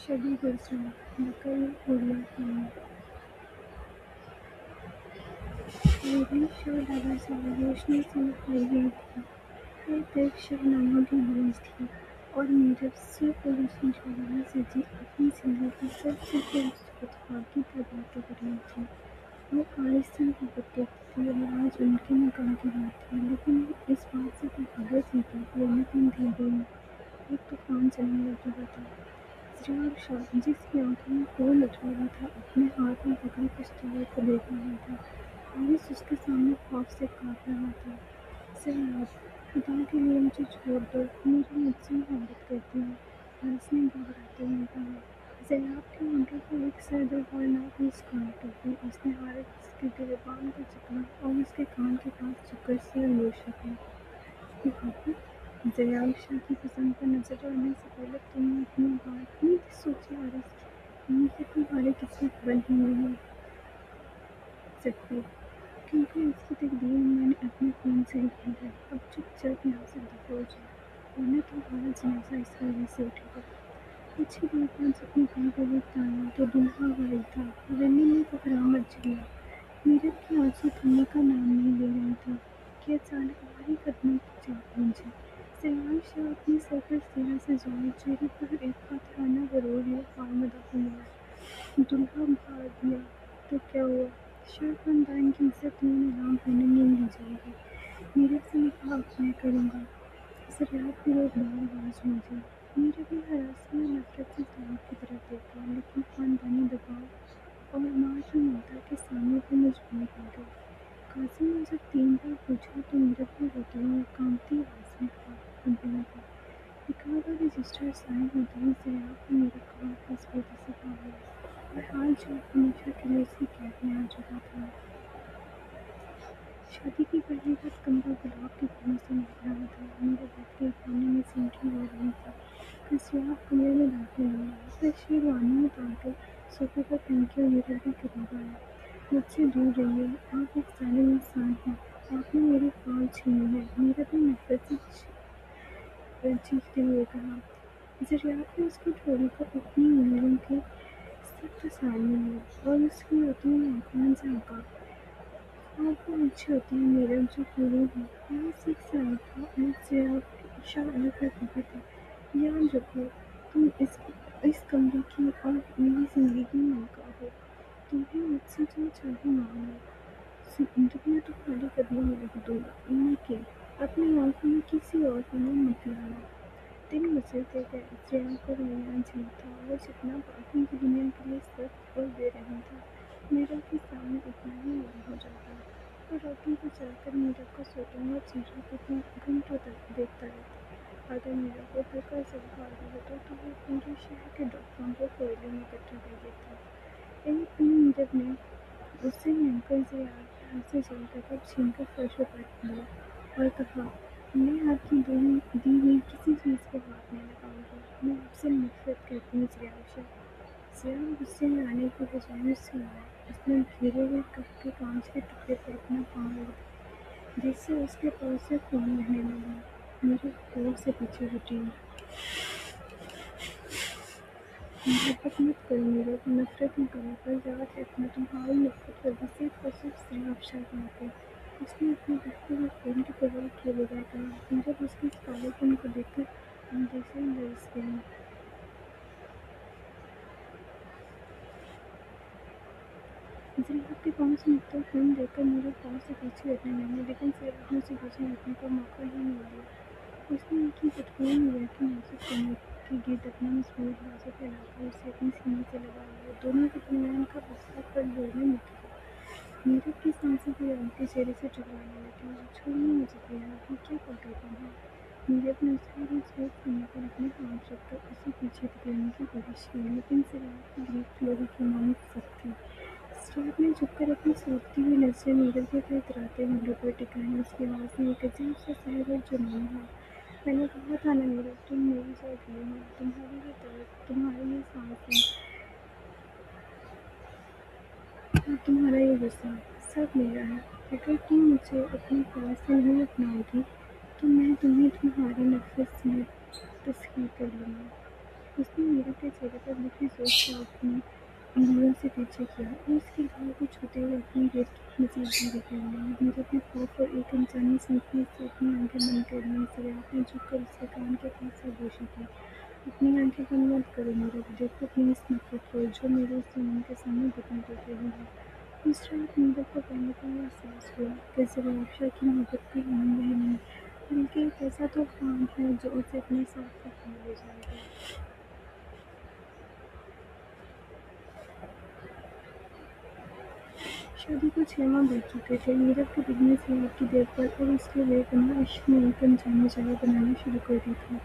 شبی گزرا نقل اڑیا پانی پوری شب لگاتار روشنی سے نکھائی گئی تھی، ہر طرف شاہناموں کی گونج تھی، اور میرب صرف اور اس مشاعرے سے اپنی زندگی کی سب سے خوبصورت خواب کی تعبیر کر رہی تھی۔ وہ آہستہ محبت کرتی تھی اور آج ان کے نکاح کی بات تھی، لیکن اس بات سے بغیر تھی کہ وہ یقین اندھیرے میں ایک طوفان چلنے لگ رہا تھا۔ ضیاء شاہ، جس کی آنکھوں میں خون اٹھ رہا تھا، اپنے ہاتھ میں پکڑے پستول کو دیکھ رہا تھا۔ حارث اس کے سامنے خوف سے کانپ رہا تھا۔ ضیاء، خدا کے لیے مجھے چھوڑ دو، میری مجھ سے محبت کرتی ہے، حارث نے گھبراتے ہوئے کہا۔ ضیاء کے ہونٹوں پر ایک سرد اور ہولناک مسکان ٹوٹی۔ اس نے حارث کے گریبان کو جکڑا اور اس کے کان کے پاس جھک کر سر گوش کیا۔ محبت؟ ضیاء شاہ کی پسند پر نظر ڈالنے سے پہلے تم نے اپنی بات نہیں سوچی حارث؟ یہ تمہاری قسمت بن ہی نہیں سکتی، کیونکہ اس کی تقدیر میں نے اپنے خون سے لکھی ہے۔ اب چپ چاپ یہاں سے دفع ہو جاؤ، ورنہ تمہارا جنازہ اس وجہ سے اٹھے گا۔ کچھ ہی دیر بعد جب نکاح کا وقت آیا تو دولہا غائب تھا۔ رنی میں کوہرام مچ گیا۔ میرب کی آنسو تھمنے کا نام نہیں لے رہے تھے کہ اچانک ہمارے قدموں کی چاپ گونجی۔ ضیاء شاہ اپنے سر پر سیاہ سے زوال، چہرے پر ایک قاطعانہ غرور لیے خامدہ ہو گیا۔ دولہا بھاگ گیا تو کیا ہوا؟ شاہ خاندان کی عزت یوں نیلام ہونے نہیں دی جائے گی۔ میرب سے نکاح اب میں کروں گا۔ ضیاء پھر ایک بار آواز گونجی۔ میرب نے ہراساں اور نفرت سے ضیاء کی طرف دیکھا، لیکن خاندانی دباؤ اور ماں کی ممتا کے سامنے وہ مجبور ہو گئی۔ قاضی نے جب 3 بار پوچھا تو میرب نے روتے ہوئے اور کانپتی آواز میں بولا، نکاح کا رجسٹر سائن ہوتے ہی ضیاء اور میرب کا آپس بے بسی ہو گیا، اور آج جو ہمیشہ کے لیے اس کی قید میں آ چکا تھا۔ شادی کی پہلی رات کمرہ گلاب کے پھولوں سے مہک رہا تھا۔ میرب بیٹھ کے کونے میں سینٹی ہو رہی تھی کہ ضیاء کمرے میں داخل ہوا۔ وہ شیروانی اتار کر صوفے پر پھینکی اور میرب کے قریب آیا۔ مجھ سے دور رہیے، آپ ایک ظالم انسان ہیں، آپ نے میری خواب چھینی ہے، میرب نے نفرت سے چیختے ہوئے کہا۔ ضیاء نے اس کی ٹھوڑی کو اپنی انگلیوں کے سخت سامنے لیا اور اس کی روتی ہوئی آنکھوں میں جھانکا۔ خواب وہ اچھے ہوتے ہیں میرب جو پورے ہوں۔ حارث ایک سیاح تھا اور ضیاء اشارہ کر رہا تھا، یاد رکھو، تم اس کمرے کی اور میری زندگی کی ملکہ ہو، تمہیں مجھ سے جو چاہے مانگ لو، دنیا تمہارے قدموں میں رکھ دوں گا، لیکن اپنی آنکھوں میں کسی اور کا نام مت لانا۔ دن گزرتے گئے۔ ضیاء کا رویہ عجیب تھا، وہ جتنا باقیوں کی دنیا کے لیے سخت اور بے رحم تھا، میرب کے سامنے اتنا ہی نرم ہو جاتا۔ وہ روٹی بچا کر میرب کا سوتا ہوا چہرہ گھنٹوں تک دیکھتا رہتا۔ اگر میرب کو ہلکا سا بخار بھی ہوتا تو وہ پورے شہر کے ڈاکٹروں کو کوئلے میں اکٹھا کر دیتا۔ ایک دن میرب نے اسے لے کر ضیاء کے ہاتھ سے جل کا کپ چھین کر فرش پر پٹک دیا اور کہا، میں آپ کی دی ہوئی کسی چیز کو ہاتھ نہیں لگاؤں گا، میں آپ سے نفرت کرتی ہوں ضیاء شاہ۔ ضیاء غصے میں آنے کی بجائے مسکرایا۔ اس نے گرے ہوئے کپ کے کانچ کے ٹکڑے پر اپنا پاؤں رکھ دیا، جس سے اس کے پاؤں سے خون بہنے لگا۔ میرب خوف سے پیچھے ہٹی۔ محبت مت کرو میرب، نفرت نہ کرو، پر یاد رکھنا تمہاری نفرت کبھی صرف اور صرف ضیاء شاہ کی ہوگی۔ اس نے اپنے بہتے ہوئے خون کی پرواہ کیے بغیر کہا۔ میرب اس کے اس کالے پن کو دیکھ کر اندر سے لرز گئی۔ ضیاء کے پاؤں سے نکلتا خون دیکھ کر میرب پاؤں سے پیچھے ہٹنے لگی، لیکن ضیاء نے اسے پیچھے ہٹنے کا موقع ہی نہیں دیا۔ اس نے ایک ہی جھٹکے میں میرب کی نازک کمر کے گرد اپنا مضبوط بازو پھیلا کر اسے اپنے سینے سے لگا لیا۔ دونوں کے درمیان کا فاصلہ پل بھر میں مٹ گیا۔ میرب کی سانسیں ضیاء کے چہرے سے ٹکرانے لگیں۔ چھوڑیے مجھے ضیاء، یہ کیا پاگل پن ہے؟ میرب نے اس کے مضبوط سینے پر اپنے ہاتھ رکھ کر اسے پیچھے دھکیلنے کی کوشش کی، لیکن ضیاء کی گرفت لوہے کی مانند سخت تھی۔ ضیاء نے جھک کر اپنی سوکھتی ہوئی نظریں میرب کے تھرتھراتے ہونٹوں پر ٹکائیں۔ اس کی آواز میں ایک عجیب سا زہر اور جنون تھا۔ میں نے کہا تھا نا میرب، تم میری جاگیر ہو، تمہاری یہ درد، تمہاری یہ سانسیں اور تمہارا یہ غصہ، سب میرا ہے۔ اگر تم مجھے اپنے پاس سے نہیں اپناؤ گی تو میں تمہیں تمہاری نفرت سمیت تسخیر کر لوں گا۔ اس نے میرب کے چہرے پر بڑی زور سے اپنی انگلیوں سے پیچھے کیا اور اس کے گال کو چھوتے ہوئے اپنی ریت کی مزید دھیرے کر لیا۔ میرب نے خوف اور ایک انسانی سنکنی سے اپنی آنکھیں بند کر لیں۔ سریات نے جھک کر اس کے کان کے پاس سرگوشی کی۔ اپنی آنکھیں بند مت کرو میرب، دیکھو پلیز نفرت کو جو میرے زمین کے سامنے گھٹنے ٹوٹ رہی ہے۔ اس رات میرب کو پہلی بار احساس ہوا کہ زلیخا شاہ کی محبت کوئی عام بہن نہیں بلکہ ایک ایسا طوفان ہے جو اسے اپنے ساتھ اٹھا لے جائے گا۔ شادی کو 6 ماہ بیت چکے تھے۔ میرب کے دل نے سیاحت کی دیکھ بھال اور اس کے بے پناہ عشق میں ایک انجانی جگہ بنانی شروع کر دی تھی،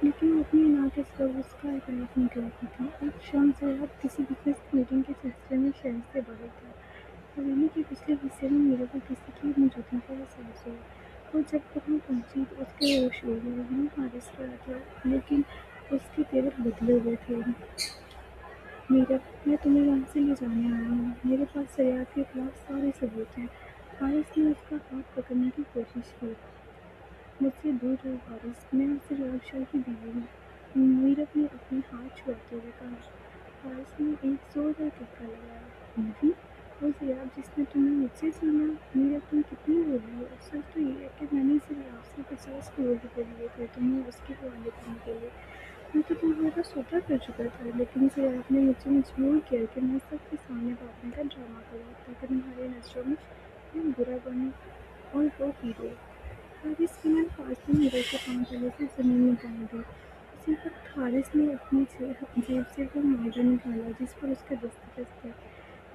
لیکن وہ اپنی نا کے سبب اس کا اعتراف نہیں کر رہی تھی۔ ایک شام سیاحت کسی بزنس میٹنگ کے سلسلے میں شہر سے باہر تھا۔ حویلی کے پچھلے حصے میں میرب کو کسی کی موجودگی کا احساس ہوا اور جب وہاں پہنچی تو اس کے ہوش اڑ گئے۔ وہاں حارث کھڑا تھا لیکن اس کے تیور بدلے ہوئے تھے۔ میرب، میں تمہیں وہاں سے لے جانے آیا ہوں، میرے پاس سریات کے خلاف سارے ثبوت ہیں۔ حارث نے اس کا ہاتھ پکڑنے کی کوشش کی۔ مجھ سے دور رہو حارث، میں زلیخا شاہ کی بیوی ہوں، میرب نے اپنے ہاتھ چھڑاتے ہوئے کہا۔ حارث نے ایک زوردار دھکا لگایا۔ بیوی؟ وہ زلیخا جس نے تمہیں مجھ سے چھینا؟ میرب تم کتنی بھولی ہو، سچ تو یہ ہے کہ میں نے زلیخا سے 50 کروڑ روپے لیے تھے تمہیں اس کے حوالے کرنے کے لیے۔ میں تو تمہارا سودا کر چکا تھا، لیکن زلیخا نے مجھے مجبور کیا کہ میں سب کے سامنے بھاگنے کا ڈرامہ کروں تاکہ تمہاری نظروں میں میں برا بنوں اور وہ ہیرو۔ حارث بنا خواست میرب کے پاؤں تلے سے زمین میں گر دی۔ اسی وقت حارث نے اپنی جیب سے وہ معاہدہ نکالا جس پر اس کے دستخط تھے۔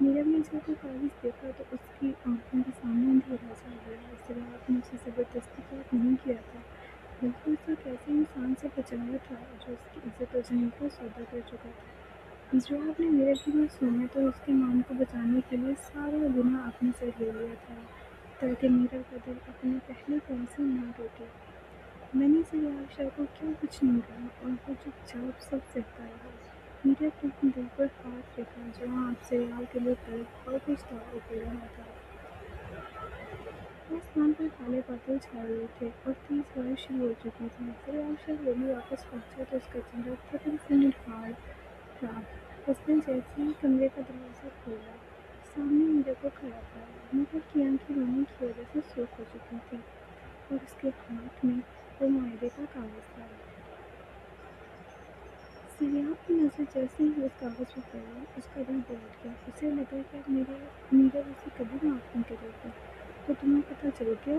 میرب نے جب وہ کاغذ دیکھا تو اس کی آنکھوں کے سامنے اندھیرا چھا گیا۔ زلیخا نے اسے زبردستی قید نہیں کیا تھا بلکہ اسے ایک ایسے انسان سے بچایا تھا جو اس کی عزت اور زمین کا سودا کر چکا تھا۔ زلیخا نے میرب کی معصومیت اور اس کے نام کو بچانے کے لیے سارا گناہ اپنے سر لے لیا تھا تاکہ میرب کا دل اپنے پہلے کام سے نہ ٹوٹے۔ میں نے زلیخا شاہ کو کیا کچھ نہیں کہا اور وہ چپ چاپ سب سہتا رہا۔ میرب نے اپنے دل پر ہاتھ رکھا جہاں اب زلیخا کے لیے تڑپ اور پچھتاوا ابل رہا تھا۔ آسمان پر کالے بادل چھائے ہوئے تھے اور تیز بارش شروع ہو چکی تھی۔ زلیخا شاہ حویلی واپس پہنچا تو اس کا چہرہ تھکن سے نڈھال تھا۔ اس نے جیسے ہی کمرے کا دروازہ کھولا، سامنے میرب کو کھڑا پایا۔ میرب کی آنکھیں رونے کی وجہ سے سرخ ہو چکی تھیں اور اس کے ہاتھ میں وہ معاہدے کا کاغذ تھا۔ زلیخا کی نظر جیسے ہی اس کاغذ پر پڑی، اس کا دل بیٹھ گیا۔ اسے لگا کہ اب میرب اسے کبھی معاف نہیں کرے گی۔ تو تمہیں پتہ چل گیا؟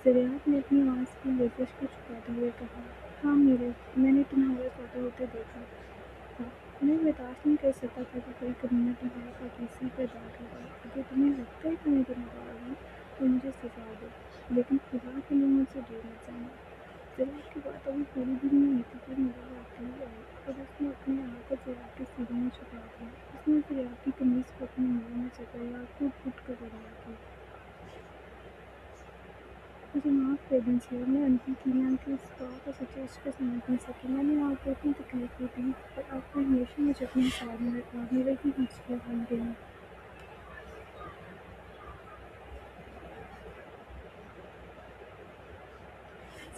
زلیخا نے اپنی آواز کی لرزش کو چھپاتے ہوئے کہا۔ ہاں میرب، میں نے تمہارا سودا ہوتے دیکھا تھا۔ میں برداشت نہیں کر سکتا تھا کہ کوئی کمینہ تمہاری پاکیزگی پر داغ لگائے۔ اگر تمہیں لگتا ہے کہ میں گنہگار ہوں تو مجھے سزا دو، لیکن خدا کے لیے مجھ سے دور مت جانا۔ زلیخا کی بات ابھی پوری بھی نہیں ہوئی تھی کہ میرب آتے ہی آئی اور اس نے اپنے آگ کو زلیخا کے سینے میں چھپا دیا۔ اس نے زلیخا کی قمیض کو اپنی انگلیوں میں جکڑا اور گھٹ گھٹ کر رونا کی۔ مجھے معاف کر دیجیے، میں اندھی تھی، میں آپ کے اس پاک اور سچے عشق کو سمجھ نہیں سکی۔ میں نے آپ کو اتنی تکلیفیں دیں اور آپ نے ہمیشہ مجھے اپنے ساتھ میں رکھا، میرے بھی ہنسیاں بن گئیں۔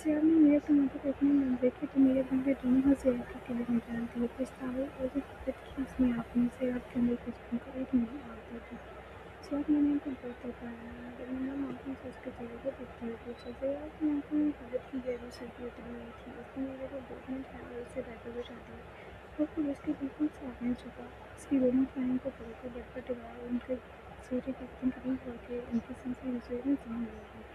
زلیخا نے میرب کے ماتھے پر اپنے لب رکھے تو میرب نے بھی دونوں ہاتھ زلیخا کے گلے میں ڈال دیے۔ پچھتاوے اور محبت کی اس میعاد میں زلیخا کے اندر خوشبو کا ایک نئی آگ بھڑکی۔ زلیخا، میں نے آپ کو بہت دفعہ آیا ہے، درمندہ معافی سے اس کے چہرے کو دیکھتے ہوئے پوچھا۔ زلیخا کی آنکھوں میں محبت کی گہری سرخی اتری ہوئی تھی۔ اس نے میرب کو گود میں اٹھایا اور اسے بیڈ پر بٹھا دیا اور پھر اس کے بالکل سامنے جھکا، اس کی دونوں بازوؤں کو پکڑ کر بیڈ پر ٹکایا اور ان کے چہرے کے اتنے قریب ہوا کہ ان کی سانسیں ایک دوسرے میں ضم ہونے لگیں۔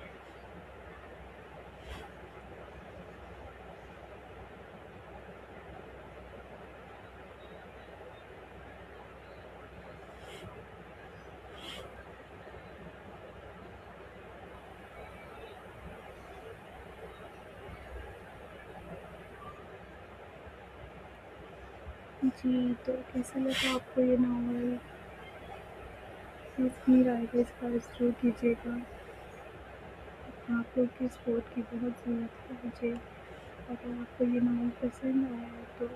جی، تو کیسا لگا آپ کو یہ ناول؟ پلیز اپنی رائے کا اظہار ضرور کیجیے گا۔ آپ لوگ کی سپورٹ کی بہت ضرورت ہے مجھے۔ اگر آپ کو یہ ناول پسند آیا ہے تو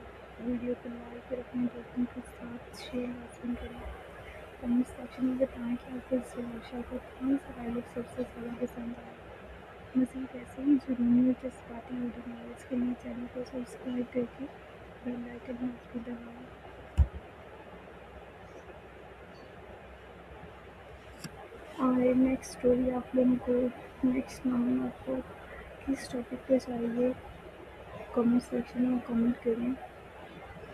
ویڈیو کو لائک اور اپنے دوستوں کے ساتھ شیئر لازمی کریں۔ کمنٹ سیکشن میں بتائیں کہ آپ کو زلیخا شاہ کا کون سا ڈائلاگ سب سے زیادہ پسند آیا۔ مزید ایسے ہی جنونی اور جذباتی ویڈیو ناولس کے لیے چینل کو سبسکرائب کر کے بیل آئکن مست بھی دبائیں. اور نیکسٹ اسٹوری آپ لوگوں کو نیکسٹ نام آپ کو کس ٹاپک پہ چاہیے کامنٹ سیکشن میں کامنٹ کریں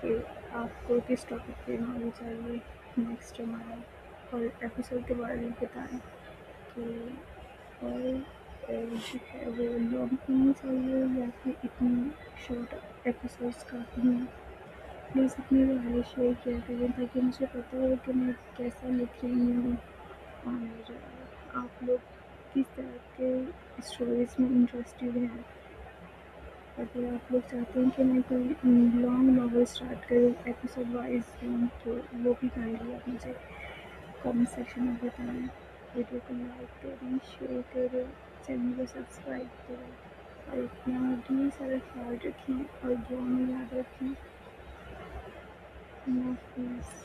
کہ آپ کو کس ٹاپک پہ ہماری چاہیے نیکسٹ ہمارا، اور ایپیسوڈ کے بارے میں بتائیں کہ اور جو ہے وہ لانگ ہونا چاہیے یا پھر اتنی شارٹ ایپیسوڈس کافی ہیں. پلیز اپنی رائے شیئر کیا کریں تاکہ مجھے پتہ ہو کہ میں کیسا لکھ رہی ہوں اور آپ لوگ کس طرح کے اسٹوریز میں انٹرسٹیڈ ہیں. اگر آپ لوگ چاہتے ہیں کہ میں کوئی لانگ ناول اسٹارٹ کروں ایپیسوڈ وائز تو وہ بھی کائنڈلی آپ مجھے کامنٹ سیکشن میں بتائیں. ویڈیو کو لائک کریں، شیئر کریں، چینل کو سبسکرائب کریں اور اپنا ڈھیر سارا خیال رکھیں اور دعا میں یاد رکھیں. اللہ حافظ.